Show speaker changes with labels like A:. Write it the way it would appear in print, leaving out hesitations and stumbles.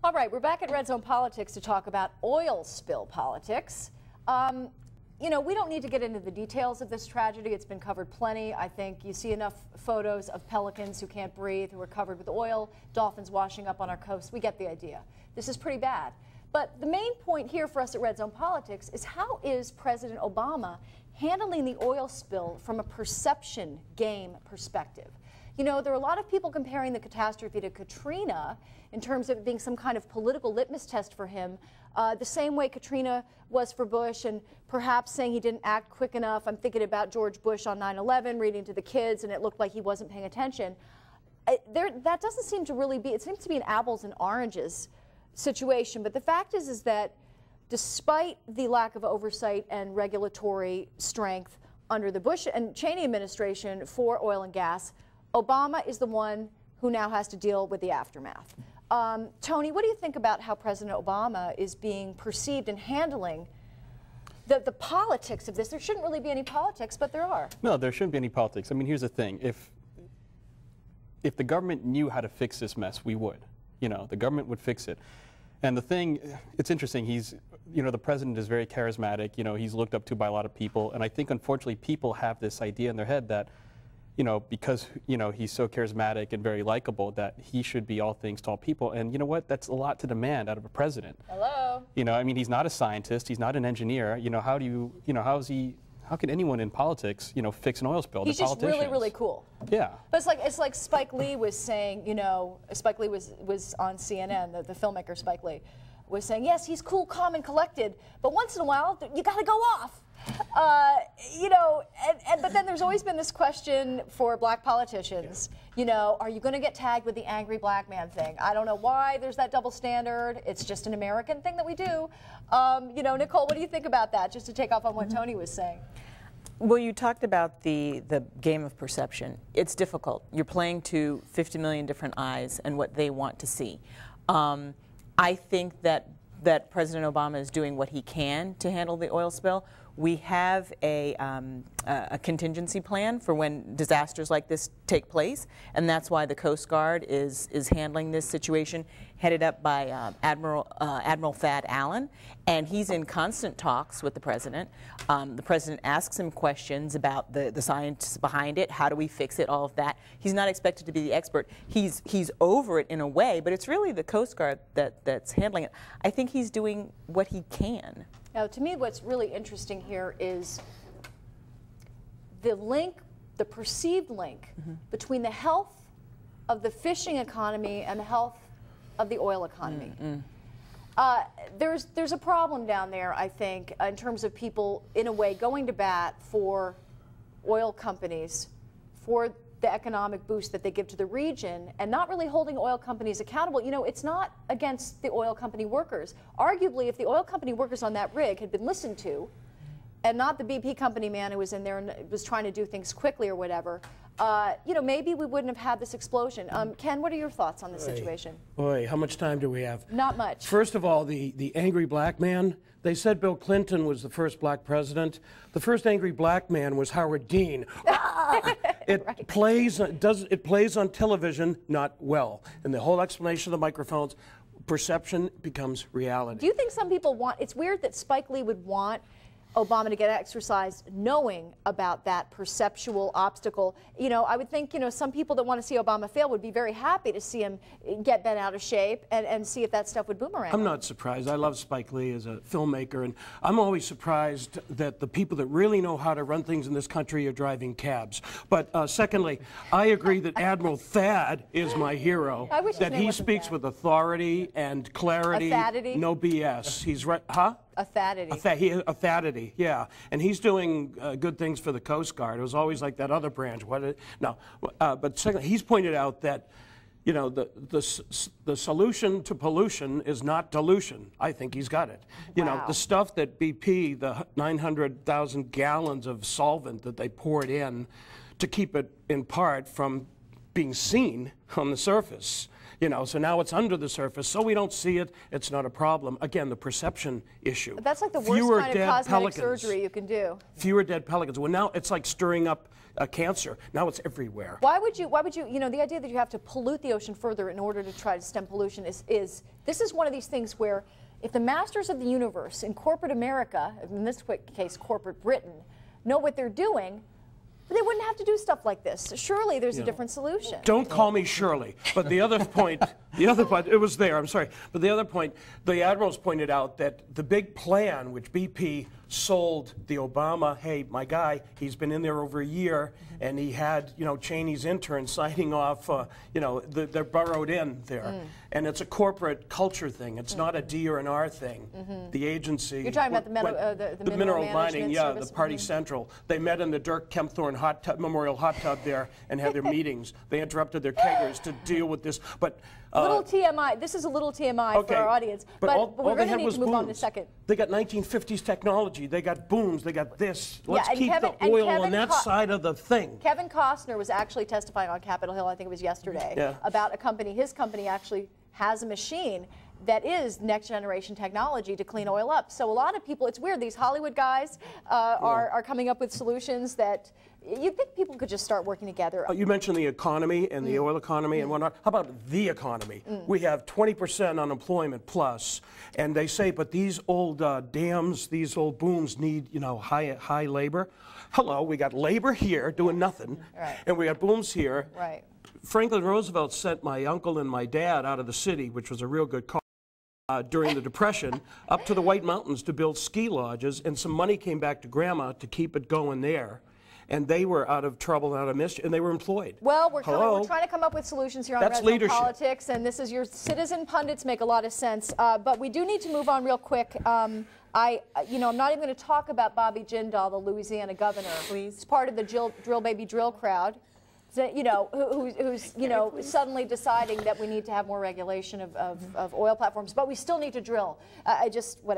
A: All right, we're back at Red Zone Politics to talk about oil spill politics. You know, we don't need to get into the details of this tragedy. It's been covered plenty. I think you see enough photos of pelicans who can't breathe, who are covered with oil, dolphins washing up on our coast. We get the idea. This is pretty bad. But the main point here for us at Red Zone Politics is, how is President Obama handling the oil spill from a perception game perspective? You know, there are a lot of people comparing the catastrophe to Katrina in terms of it being some kind of political litmus test for him, the same way Katrina was for Bush, and perhaps saying he didn't act quick enough. I'm thinking about George Bush on 9/11, reading to the kids, and it looked like he wasn't paying attention. That doesn't seem to really be, it seems to be an apples and oranges situation. But the fact is that despite the lack of oversight and regulatory strength under the Bush and Cheney administration for oil and gas, Obama is the one who now has to deal with the aftermath. Tony, what do you think about how President Obama is being perceived and handling the politics of this? There shouldn't really be any politics, but there are. No,
B: there shouldn't be any politics. I mean, here's the thing. If the government knew how to fix this mess, we would. You know, the government would fix it. And the thing, it's interesting, you know, the president is very charismatic. You know, he's looked up to by a lot of people. And I think, unfortunately, people have this idea in their head that, you know, because, you know, he's so charismatic and very likable, that he should be all things to all people. And you know what? That's a lot to demand out of a president.
A: Hello.
B: You know, I mean, he's not a scientist. He's not an engineer. You know, how can anyone in politics, you know, fix an oil spill?
A: He's just really, really cool.
B: Yeah.
A: But it's like Spike Lee was saying, you know, Spike Lee was on CNN, the filmmaker Spike Lee, was saying, yes, he's cool, calm, and collected, but once in a while, you got to go off. You know, but then there's always been this question for black politicians, you know, are you going to get tagged with the angry black man thing? I don't know why there's that double standard. It's just an American thing that we do. You know, Nicole, what do you think about that, just to take off on what Tony was saying?
C: Well, you talked about the game of perception. It's difficult. You're playing to 50 million different eyes and what they want to see. I think that President Obama is doing what he can to handle the oil spill. We have a contingency plan for when disasters like this take place, and that's why the Coast Guard is handling this situation, headed up by Admiral Thad Allen, and he's in constant talks with the president. The president asks him questions about the science behind it, how do we fix it, all of that. He's not expected to be the expert. He's over it in a way, but it's really the Coast Guard that's handling it. I think he's doing what he can.
A: Now, to me, what's really interesting here is the link, the perceived link between the health of the fishing economy and the health of the oil economy. There's a problem down there, I think, in terms of people, in a way, going to bat for oil companies, for the economic boost that they give to the region, and not really holding oil companies accountable. You know, it's not against the oil company workers. Arguably, if the oil company workers on that rig had been listened to, and not the BP company man who was in there and was trying to do things quickly or whatever, you know, maybe we wouldn't have had this explosion. Ken, what are your thoughts on this situation?
D: Boy, how much time do we have?
A: Not much.
D: First of all, the angry black man. They said Bill Clinton was the first black president. The first angry black man was Howard Dean. It right. plays on television not well. And the whole explanation of the microphones, perception becomes reality.
A: Do you think some people want, it's weird that Spike Lee would want Obama to get exercised knowing about that perceptual obstacle? You know, I would think, you know, some people that want to see Obama fail would be very happy to see him get bent out of shape and see if that stuff would boomerang.
D: I'm not surprised. I love Spike Lee as a filmmaker, and I'm always surprised that the people that really know how to run things in this country are driving cabs. But secondly, I agree that Admiral Thad is my hero.
A: I wish
D: that he speaks with authority and clarity. No BS. He's right. Huh?
A: A Thadity.
D: A Thadity, yeah. And he's doing good things for the Coast Guard. It was always like that other branch. But secondly, he's pointed out that, you know, the solution to pollution is not dilution. I think he's got it. You know, the stuff that BP, the 900,000 gallons of solvent that they poured in to keep it in part from being seen on the surface, You know, so now it's under the surface, so we don't see it. It's not a problem. Again, the perception issue.
A: That's like the worst
D: Fewer
A: kind of
D: dead
A: cosmetic
D: pelicans.
A: surgery you can do.
D: Fewer dead pelicans. Well, now it's like stirring up cancer. Now it's everywhere.
A: Why would you, you know, the idea that you have to pollute the ocean further in order to try to stem pollution is this is one of these things where if the masters of the universe in corporate America, in this case corporate Britain, know what they're doing, they wouldn't have to do stuff like this. Surely there's a different solution.
D: Don't call me Shirley. But the other point, it was there, I'm sorry. But the other point, the admirals pointed out that the big plan, which BP sold the Obama, hey, my guy, he's been in there over a year, and he had, you know, Cheney's intern signing off, you know, they're burrowed in there. And it's a corporate culture thing. It's not a D or an R thing. The agency.
A: You're talking about the
D: mineral mining,
A: management
D: yeah,
A: service?
D: the Party Central. They met in the Dirk Kempthorne Memorial hot tub there and had their meetings. They interrupted their keggers to deal with this. But
A: little TMI. This is a little TMI for our audience. But we're going to need to move on in a second.
D: They got 1950s technology. They got booms. They got this. Let's keep
A: Kevin,
D: the oil on that side of the thing.
A: Kevin Costner was actually testifying on Capitol Hill, I think it was yesterday, about a company. His company actually has a machine that is next generation technology to clean oil up. So a lot of people, it's weird, these Hollywood guys are coming up with solutions that you'd think people could just start working together.
D: You mentioned the economy and the oil economy and whatnot. How about the economy? We have 20% unemployment plus, and they say, but these old dams, these old booms need, you know, high labor. Hello, we got labor here doing nothing, and we got booms here.
A: Right.
D: Franklin Roosevelt sent my uncle and my dad out of the city, which was a real good call. During the Depression, up to the White Mountains to build ski lodges, and some money came back to Grandma to keep it going there. And they were out of trouble and out of mischief, and they were employed.
A: Well, we're trying to come up with solutions here on Zone Poliltics, and this is your citizen pundits make a lot of sense. But we do need to move on real quick. You know, I'm not even going to talk about Bobby Jindal, the Louisiana governor.
C: Please.
A: He's part of the drill baby drill crowd. You know, who's you know suddenly deciding that we need to have more regulation of oil platforms, but we still need to drill. Whatever.